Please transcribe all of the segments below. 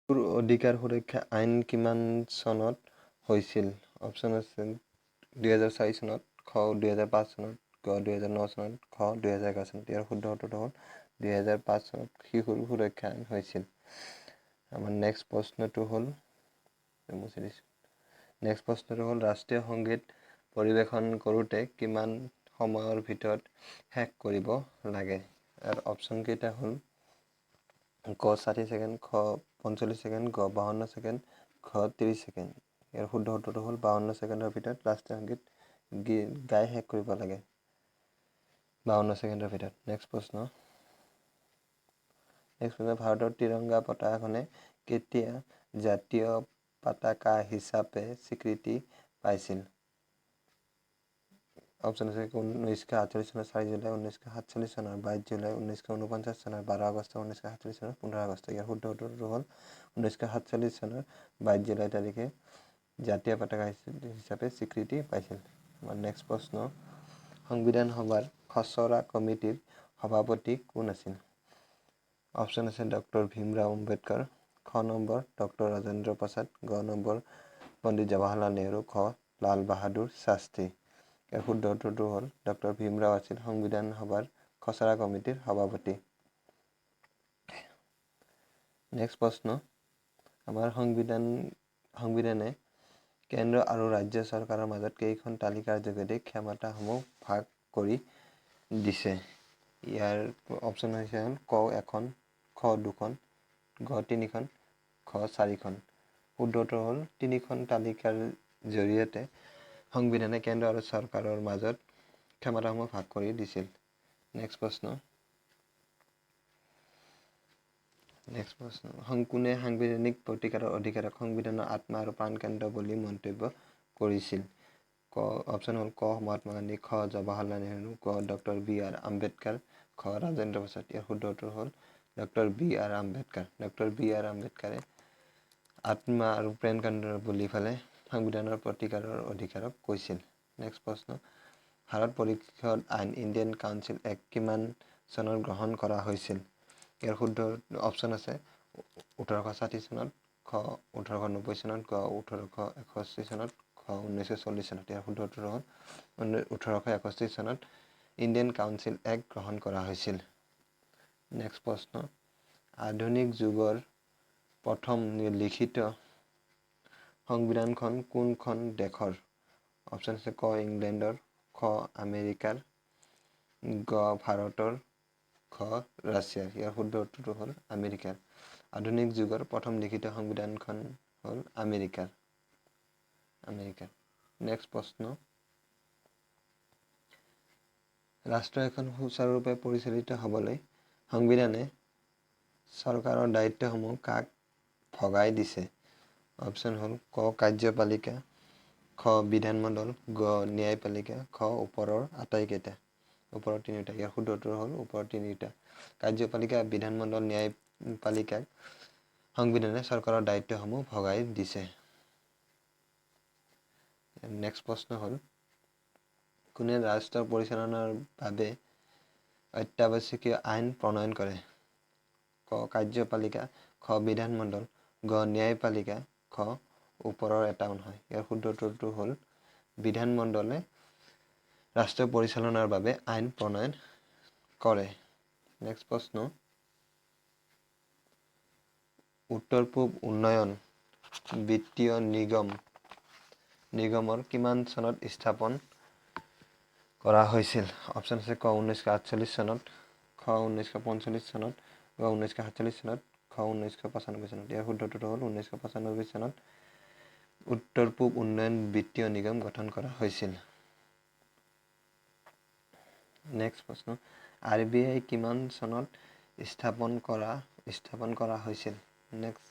অধিকাৰ সুৰক্ষা আইন কিমান চনত হৈছিল? অপশ্যন আছে 2004 চনত, খ 2005 চনত, গ 2009 চনত, খ 2011 চনত। ইয়াৰ শুদ্ধ উত্তৰটো হ'ল 2005 চনত শিশুৰ সুৰক্ষা আইন হৈছিল। আমাৰ নেক্সট প্ৰশ্নটো হ'ল ৰাষ্ট্ৰীয় সংগীত পৰিৱেশন কৰোঁতে কিমান সময়ৰ ভিতৰত শেষ কৰিব লাগে? ইয়াৰ অপশ্যন কেইটা হ'ল ক 60 ছেকেণ্ড, খ 45 ছেকেণ্ড, গ 52 ছেকেণ্ড, খ 30 ছেকেণ্ড। ইয়াৰ শুদ্ধ উত্তৰটো হ'ল 52 ছেকেণ্ডৰ ভিতৰত ৰাষ্ট্ৰীয় সংগীত গাই শেষ কৰিব লাগে। 52 ছেকেণ্ডৰ ভিতৰত। নেক্সট প্ৰশ্ন ভাৰতৰ ত্ৰিৰংগা পতাকাখনে কেতিয়া জাতীয় পতাকা হিচাপে স্বীকৃতি পাইছিল? অপশ্যন আছে 1948 চনৰ 4 জুলাই, 1947 চনৰ 22 জুলাই, 1949 চনৰ 12 আগষ্ট, 1947 চনৰ 15 আগষ্ট। ইয়াৰ শুদ্ধ উত্তৰটো হ'ল 1947 চনৰ 22 জুলাই তাৰিখে জাতীয় পতাকা হিচাপে স্বীকৃতি পাইছিল। আমাৰ নেক্সট প্ৰশ্ন সংবিধান সভাৰ খচৰা কমিটিৰ সভাপতি কোন আছিল? অপশ্যন আছে ডক্টৰ ভীমৰাও আম্বেদকাৰ, খ নম্বৰ ডক্টৰ ৰাজেন্দ্ৰ প্ৰসাদ, গ নম্বৰ পণ্ডিত জৱাহৰলাল নেহৰু, খ লাল বাহাদুৰ শাস্ত্ৰী। ইয়াৰ শুদ্ধ উত্তৰটো হ'ল ডক্টৰ ভীমৰাও আছিল সংবিধান সভাৰ খচৰা কমিটিৰ সভাপতি। নেক্সট প্ৰশ্ন আমাৰ সংবিধানে কেন্দ্ৰ আৰু ৰাজ্য চৰকাৰৰ মাজত কেইখন তালিকাৰ যোগেদি ক্ষমতাসমূহ ভাগ কৰি দিছে? ইয়াৰ অপশ্যন হৈছে ক 1খন, খ 2খন, গ 3খন, খ 4খন। শুদ্ধ উত্তৰ হ'ল 3খন তালিকাৰ জৰিয়তে সংবিধানে কেন্দ্ৰ আৰু চৰকাৰৰ মাজত ক্ষমতাসমূহ ভাগ কৰি দিছিল। নেক্সট প্ৰশ্ন কোনে সাংবিধানিক প্ৰতিকাৰৰ অধিকাৰক সংবিধানৰ আত্মা আৰু প্ৰাণকেন্দ্ৰ বুলি মন্তব্য কৰিছিল? অপশ্যন হ'ল ক মহাত্মা গান্ধী, খ জৱাহৰলাল নেহৰু, গ ডক্টৰ বি.আৰ. আম্বেদকাৰ, খ ৰাজেন্দ্ৰ প্ৰসাদ। ইয়াৰ শুদ্ধ উত্তৰ হ'ল doctor B R. Ambedkar. Doctor B R. আম্বেদকাৰে আত্মা আৰু প্ৰাণকেন্দ্ৰ বুলি পেলাই সংবিধানৰ প্ৰতিকাৰৰ অধিকাৰক কৈছিল। নেক্সট প্ৰশ্ন ভাৰত পৰিষদ আইন ইণ্ডিয়ান কাউন্সিল এক্ট কিমান চনত গ্ৰহণ কৰা হৈছিল? ইয়াৰ শুদ্ধ অপশ্যন আছে 1860 চনত, খ 1890 চনত, গ 1861 চনত, খ 1940 চনত। ইয়াৰ শুদ্ধ উত্তৰ হ'ল 1861 চনত ইণ্ডিয়ান কাউন্সিল এক্ট গ্ৰহণ কৰা হৈছিল। নেক্সট প্ৰশ্ন আধুনিক যুগৰ প্ৰথম লিখিত সংবিধানখন কোনখন দেশৰ? অপশ্যন আছে ক ইংলেণ্ডৰ, খ আমেৰিকাৰ, গ ভাৰতৰ, খ ৰাছিয়াৰ। ইয়াৰ শুদ্ধ উত্তৰটো হ'ল আমেৰিকাৰ। আধুনিক যুগৰ প্ৰথম লিখিত সংবিধানখন হ'ল আমেৰিকাৰ। নেক্সট প্ৰশ্ন ৰাষ্ট্ৰ এখন সুচাৰুৰূপে পৰিচালিত হ'বলৈ সংবিধানে চৰকাৰৰ দায়িত্বসমূহ কাক ভগাই দিছে? অপশ্যন হ'ল ক কাৰ্যপালিকা, খ বিধানমণ্ডল, গ ন্যায়পালিকা, খ ওপৰৰ আটাইকেইটা। ওপৰৰ তিনিটা। ইয়াৰ শুদ্ধ উত্তৰ হ'ল ওপৰৰ তিনিটা। কাৰ্যপালিকা, বিধানমণ্ডল, ন্যায়পালিকাক সংবিধানে চৰকাৰৰ দায়িত্বসমূহ ভগাই দিছে। নেক্সট প্ৰশ্ন হ'ল কোনে ৰাষ্ট্ৰ পৰিচালনাৰ বাবে অত্যাৱশ্যকীয় আইন প্ৰণয়ন কৰে? ক কাৰ্যপালিকা, খ বিধানমণ্ডল, গ ন্যায়পালিকা, খ ওপৰৰ এটাও নহয়। ইয়াৰ শুদ্ধ উত্তৰটো হ'ল বিধানমণ্ডলে ৰাষ্ট্ৰীয় পৰিচালনাৰ বাবে আইন প্ৰণয়ন কৰে। নেক্সট প্ৰশ্ন উত্তৰ পূব উন্নয়ন বিত্তীয় নিগমৰ কিমান চনত স্থাপন কৰা হৈছিল? অপশ্যন আছে ক 1948 চনত, খ 1945 চনত, গ 1947 চনত, খ 1995 চনত। ইয়াৰ শুদ্ধ উত্তৰটো হ'ল 1995 চনত উত্তৰ পূব উন্নয়ন বিত্তীয় নিগম গঠন কৰা হৈছিল। নেক্সট প্ৰশ্ন RBI কিমান চনত স্থাপন কৰা হৈছিল? নেক্সট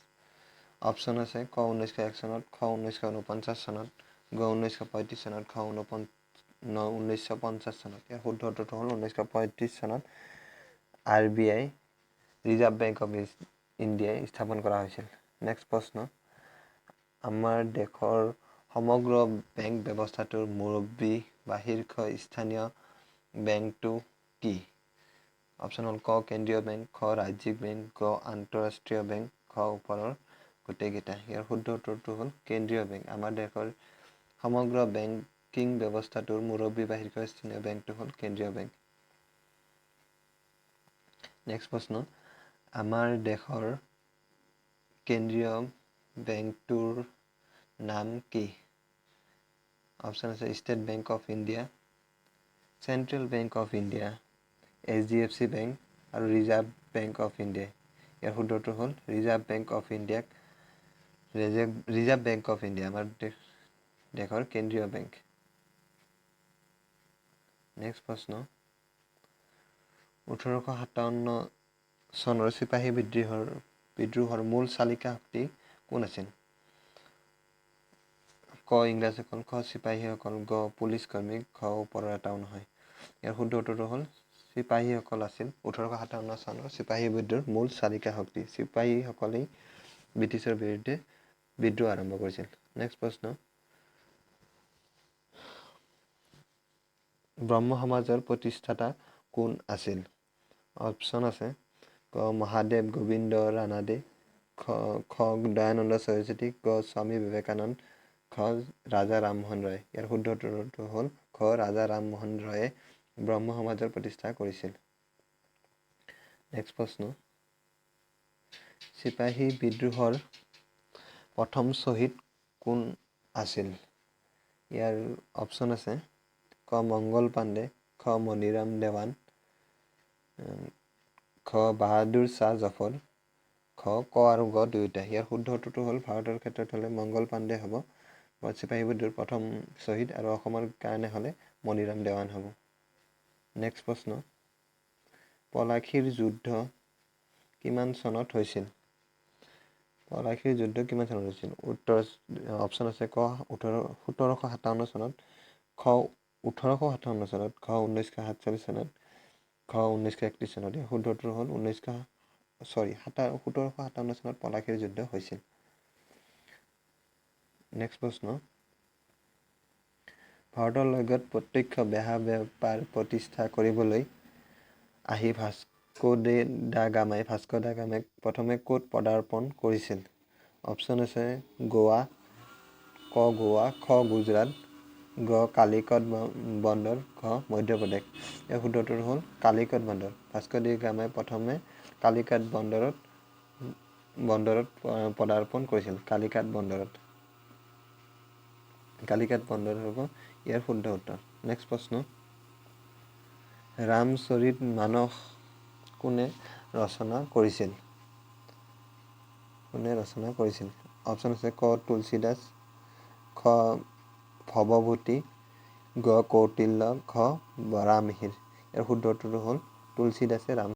অপশ্যন আছে ক 1901 চনত, খ 1949 চনত, গ 1935 চনত, খ 1950 চনত। ইয়াৰ শুদ্ধ উত্তৰটো হ'ল 1935 চনত RBI ৰিজাৰ্ভ বেংক অফ ইণ্ডিয়াই স্থাপন কৰা হৈছিল। নেক্সট প্ৰশ্ন আমাৰ দেশৰ সমগ্ৰ বেংক ব্যৱস্থাটোৰ মুৰব্বী বা শীৰ্ষ স্থানীয় বেংকটো কি? অপশ্যন হ'ল ক কেন্দ্ৰীয় বেংক, খ ৰাজ্যিক বেংক, গ আন্তঃৰাষ্ট্ৰীয় বেংক, খ ওপৰৰ গোটেইকেইটা। ইয়াৰ শুদ্ধ উত্তৰটো হ'ল কেন্দ্ৰীয় বেংক। আমাৰ দেশৰ সমগ্ৰ বেংকিং ব্যৱস্থাটোৰ মুৰব্বী বা শীৰ্ষস্থানীয় বেংকটো হ'ল কেন্দ্ৰীয় বেংক। নেক্সট প্ৰশ্ন, আমাৰ দেশৰ কেন্দ্ৰীয় বেংকটোৰ নাম কি? অপশ্যন আছে state bank of India, central bank of India, HDFC bank আৰু ৰিজাৰ্ভ বেংক অফ ইণ্ডিয়া। ইয়াৰ শুদ্ধ উত্তৰ হ'ল ৰিজাৰ্ভ বেংক অফ ইণ্ডিয়াক ৰিজাৰ্ভ বেংক অফ ইণ্ডিয়া আমাৰ দেশৰ কেন্দ্ৰীয় বেংক। নেক্সট প্ৰশ্ন, 1857 চনৰ চিপাহী বিদ্ৰোহৰ মূল চালিকা শক্তি কোন আছিল? ক ইংৰাজসকল, খ চিপাহীসকল, গ পুলিচ কৰ্মী, খ ওপৰৰ এটাও নহয়। ইয়াৰ শুদ্ধ উত্তৰটো হ'ল চিপাহীসকল আছিল 1857 চনৰ চিপাহী বিদ্ৰোহৰ মূল চালিকা শক্তি। চিপাহীসকলেই ব্ৰিটিছৰ বিৰুদ্ধে বিদ্ৰোহ আৰম্ভ কৰিছিল। নেক্সট প্ৰশ্ন, ব্ৰহ্ম সমাজৰ প্ৰতিষ্ঠাতা কোন আছিল? অপশ্যন আছে ক মহাদেৱ গোবিন্দ ৰানাডে, খ দয়ানন্দ সৰস্বতী, গ স্বামী বিবেকানন্দ, খ ৰাজা ৰামমোহন ৰয়। ইয়াৰ শুদ্ধ উত্তৰটো হ'ল খ ৰাজা ৰামমোহন ৰয়ে ব্ৰহ্ম সমাজৰ প্ৰতিষ্ঠা কৰিছিল। নেক্সট প্ৰশ্ন, চিপাহী বিদ্ৰোহৰ প্ৰথম শ্বহীদ কোন আছিল? ইয়াৰ অপশ্যন আছে ক মংগল পাণ্ডে, খ মণিৰাম দেৱান, খ বাহাদুৰ শ্বাহ জফৰ, খ আৰু গ দুয়োটা। ইয়াৰ শুদ্ধ উত্তৰটো হ'ল ভাৰতৰ ক্ষেত্ৰত হ'লে মংগল পাণ্ডে হ'ব চিপাহী বিদ্ৰোহৰ প্ৰথম শ্বহীদ, আৰু অসমৰ কাৰণে হ'লে মণিৰাম দেৱান হ'ব। নেক্সট প্ৰশ্ন, পলাশীৰ যুদ্ধ কিমান চনত হৈছিল? পলাশীৰ যুদ্ধ কিমান চনত হৈছিল? উত্তৰ অপশ্যন আছে ক 1757 চনত, খ 1857 চনত, খ 1947 চনত, খ 1931 চনত। ইয়াৰ শুদ্ধ উত্তৰ হ'ল 1757 চনত পলাশীৰ যুদ্ধ হৈছিল। নেক্সট প্ৰশ্ন, ভাৰতৰ লগত প্ৰত্যক্ষ বেহা বেপাৰ প্ৰতিষ্ঠা কৰিবলৈ আহি ভাস্কো দা গামাই প্ৰথমে ক'ত পদাৰ্পণ কৰিছিল? অপশ্যন আছে গোৱা, ক গোৱা, খ গুজৰাট, গ কালিকট বন্দৰ, খ মধ্যপ্ৰদেশ। ইয়াৰ শুদ্ধ উত্তৰ হ'ল কালিকট বন্দৰ। ভাস্কো দা গামাই প্ৰথমে কালিকট বন্দৰত পদাৰ্পণ কৰিছিল। কালিকট বন্দৰ হ'ব ইয়াৰ শুদ্ধ উত্তৰ। নেক্সট প্ৰশ্ন, ৰামচৰিত মানস কোনে ৰচনা কৰিছিল? অপশ্যন আছে ক তুলসীদাস, খ ভৱভূতি, গ কৌটিল্য, খ বৰাহমিহিৰ। ইয়াৰ শুদ্ধ উত্তৰটো হ'ল তুলসীদাসে